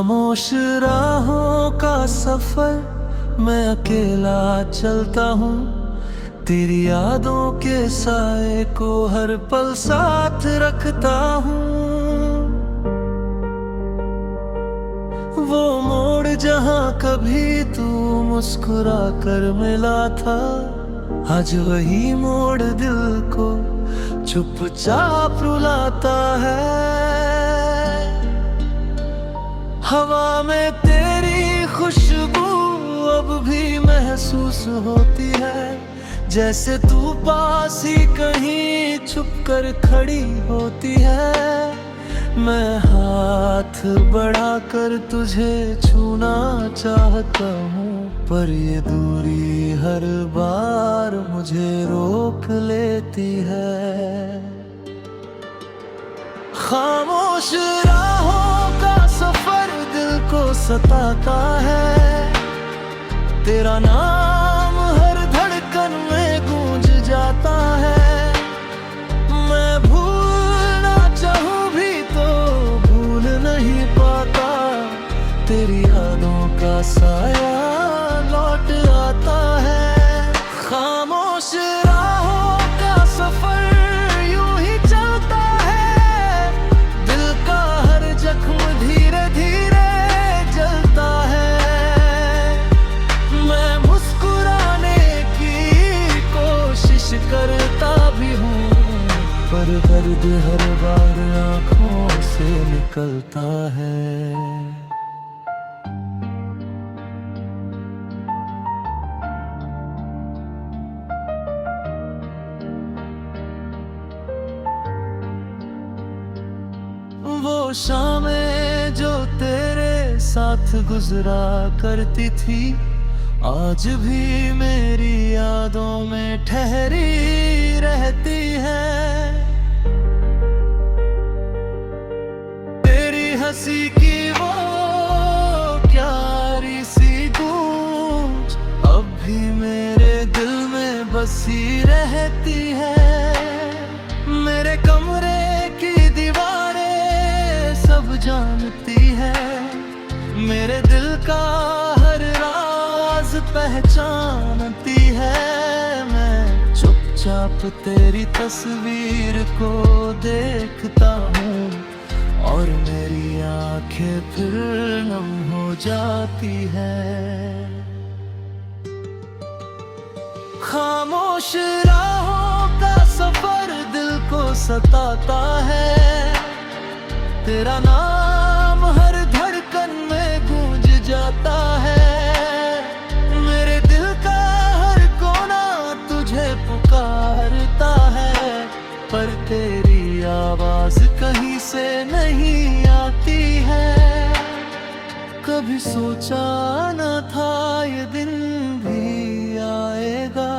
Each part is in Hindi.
खामोश राहों का सफर मैं अकेला चलता हूँ, तेरी यादों के साए को हर पल साथ रखता हूँ। वो मोड़ जहाँ कभी तू मुस्कुरा कर मिला था, आज वही मोड़ दिल को चुपचाप रुलाता है। हवा में तेरी खुशबू अब भी महसूस होती है, जैसे तू पास ही कहीं छुप कर खड़ी होती है। मैं हाथ बढ़ाकर तुझे छूना चाहता हूँ, पर ये दूरी हर बार मुझे रोक लेती है। खामोश राहों का सफर दिल को सताता है, तेरा नाम हर धड़कन में गूंज जाता है। मैं भूलना चाहूँ भी तो भूल नहीं पाता, तेरी यादों का साया लौट आता है। खामोश राहों का सफर यूं ही चलता है, दिल का हर जख्म धीरे धीरे जलता है। मैं मुस्कुराने की कोशिश करता भी हूँ, पर दर्द हर बार आँखों से निकलता है। वो शामें जो तेरे साथ गुजरा करती थी, आज भी मेरी यादों में ठहरी रहती है। तेरी हंसी की वो प्यारी सी गूंज अब भी मेरे दिल में बसी रहती है। मेरे कमरे की दीवारें सब जानती है, मेरे दिल का हर राज पहचानती है। मैं चुपचाप तेरी तस्वीर को देखता हूँ, और मेरी आंखें फिर नम हो जाती है। खामोश राहों का सफर दिल को सताता है, तेरा नाम हर धड़कन में गूंज जाता है। मेरे दिल का हर कोना तुझे पुकारता है, पर तेरी आवाज कहीं से नहीं आती है। कभी सोचा न था ये दिन भी आएगा,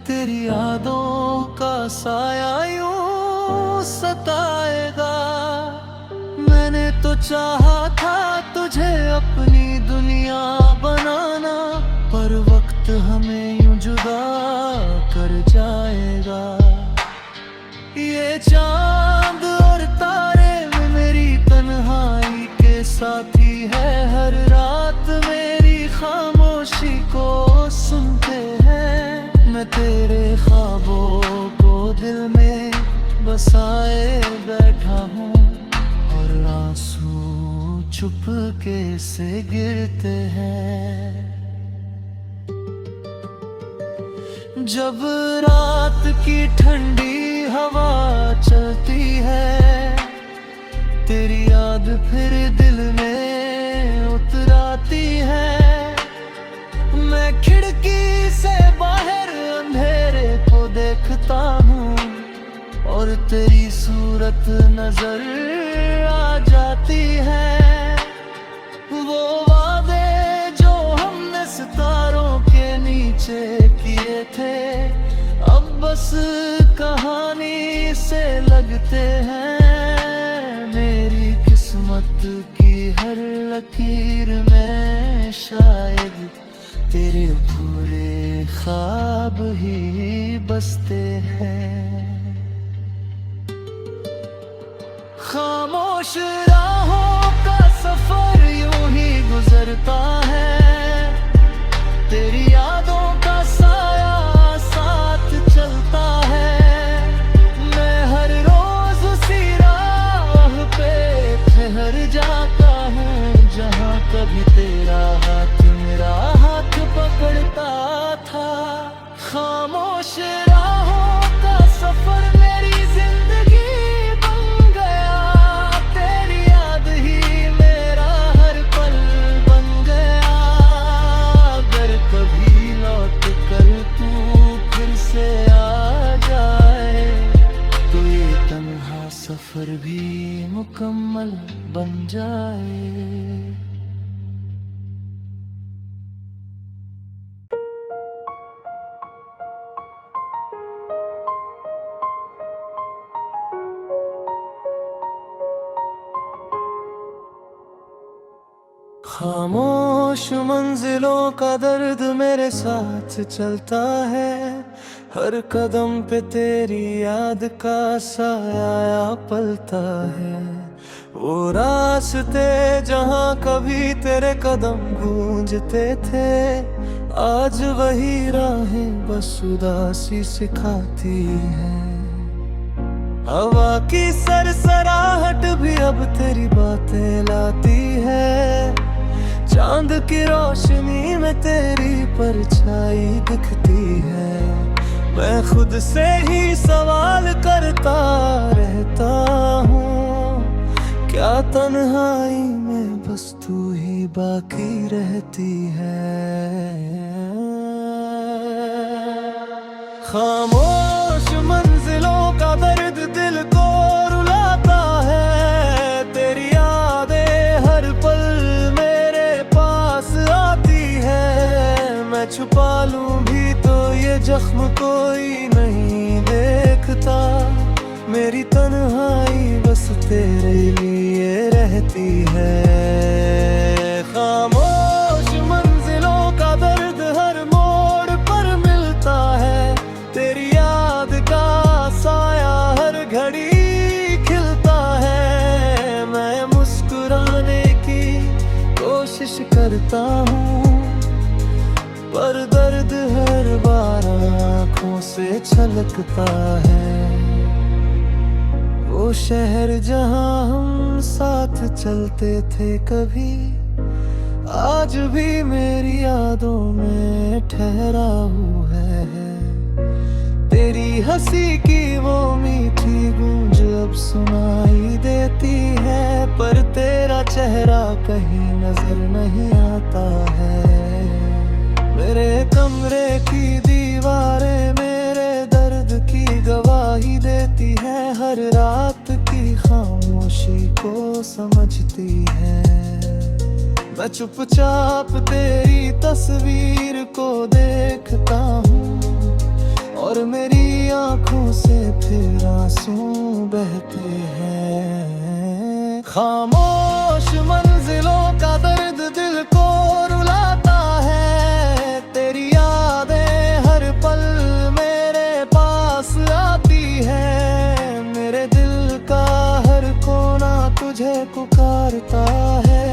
तेरी यादों का साया यूं सताएगा। मैंने तो चाहा था तुझे अपनी दुनिया बनाना, पर वक्त हमें यूं जुदा कर जाएगा। ये चांद और तारे मेरी तन्हाई के साथी है, हर रात मेरी खामोशी को सुनते हैं। मैं तेरे ख्वाबों को दिल में बसाए बैठा हूँ, और आंसू चुपके से गिरते हैं। जब रात की ठंडी हवा चलती है, तेरी याद फिर दिल में उतराती है। मैं खिड़की से बाहर अंधेरे को देखता हूँ, और तेरी सूरत नजर आ जाती है। वो वादे जो हमने सितारों के नीचे किए थे, अब बस कहानी से लगते हैं। मेरी किस्मत की हर लकीर में शायद तेरे पूरे ख्वाब ही बसते हैं। खामोश राहों का सफर पकड़ता है। तेरी यादों का साया साथ चलता है। मैं हर रोज उसी राह पे ठहर जाता हूँ जहाँ कभी तेरा हाथ मेरा हाथ पकड़ता था। खामोश राहों का सफर मेरी जिंदगी बन गया। तेरी याद ही मेरा हर पल बन गया। अगर कभी लौट कर तू फिर से आ जाए तो ये तन्हा सफर भी मुकम्मल बन जाए। खामोश मंजिलों का दर्द मेरे साथ चलता है। हर कदम पे तेरी याद का साया पलता है। वो रास्ते जहाँ कभी तेरे कदम गूंजते थे, आज वही राहें बस उदासी सिखाती हैं। हवा की सरसराहट भी अब तेरी बातें लाती है। चांद की रोशनी में तेरी परछाई दिखती है। मैं खुद से ही सवाल करता रहता हूँ, क्या तन्हाई में बस तू ही बाकी रहती है। खामोश मंजिलों का दर्द दिल को रुलाता है। तेरी यादें हर पल मेरे पास आती है। मैं छुपा लूं भी तो ये जख्म कोई नहीं देखता। मेरी तन्हाई बस तेरे लिए रहती है। खामोश मंजिलों का दर्द हर मोड़ पर मिलता है। तेरी याद का साया हर घड़ी खिलता है। मैं मुस्कुराने की कोशिश करता हूँ, पर दर्द हर बार आँखों से छलकता है। वो शहर जहाँ हम साथ चलते थे कभी, आज भी मेरी यादों में ठहरा हुआ है। तेरी हंसी की वो मीठी गूंज अब सुनाई देती है, पर तेरा चेहरा कहीं नजर नहीं आता है। मेरे कमरे की दीवारें मेरे दर्द की गवाही देती है। हर रात की खामोशी को समझती है। मैं चुपचाप तेरी तस्वीर को देखता हूँ, और मेरी आंखों से फिर आंसू बहते हैं। खामोश मंजिलों का दर्द दिल को रुलाता है। तेरी यादें हर पल मेरे पास आती है। मेरे दिल का हर कोना तुझे पुकारता है,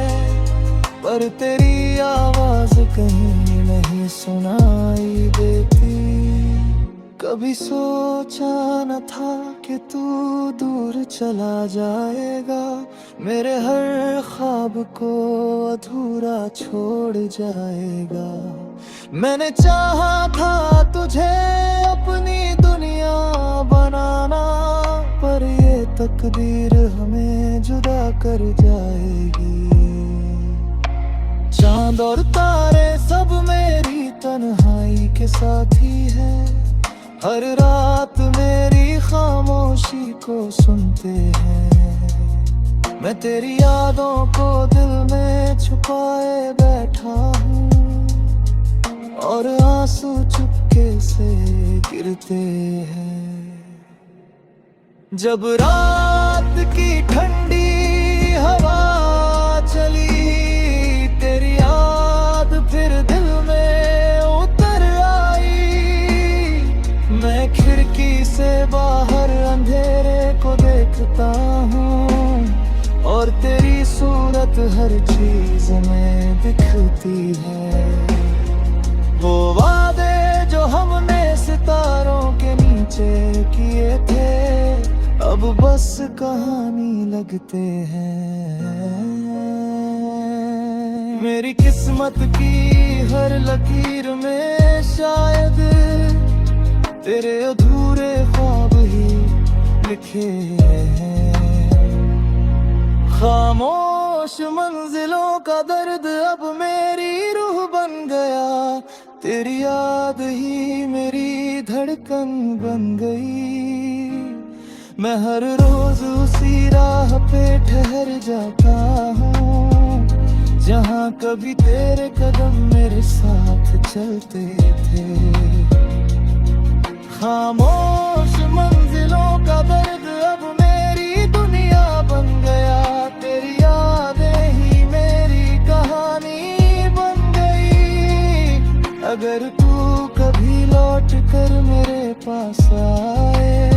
पर तेरी आवाज कहीं नहीं सुनाई देती। कभी सोचा न था कि तू दूर चला जाएगा, मेरे हर ख्वाब को अधूरा छोड़ जाएगा। मैंने चाहा था तुझे अपनी दुनिया बनाना, पर ये तकदीर हमें जुदा कर जाएगी। चांद और तारे सब मेरी तन्हाई के साथी है। हर रात मेरी खामोशी को सुनते हैं। मैं तेरी यादों को दिल में छुपाए बैठा हूँ, और आंसू चुपके से गिरते हैं। जब रात की ठंडी हवा चली, तेरी याद फिर दिल में उतर आई। मैं खिड़की से बाहर अंधेरे को देखता हूँ, और तेरी सूरत हकीकत हर चीज में दिखती है। वो वादे जो हमने सितारों के नीचे किए थे, अब बस कहानी लगते हैं। मेरी किस्मत की हर लकीर में शायद तेरे अधूरे ख्वाब ही लिखे हैं। खामोश मंजिलों का दर्द अब मेरी रूह बन गया, तेरी याद ही मेरी धड़कन बन गई। मैं हर रोज उसी राह पे ठहर जाता हूँ, जहाँ कभी तेरे कदम मेरे साथ चलते थे। खामोश मंजिलों का दर्द अब मेरी दुनिया बन गया, तेरी यादें ही मेरी कहानी बन गई। अगर तू कभी लौट कर मेरे पास आए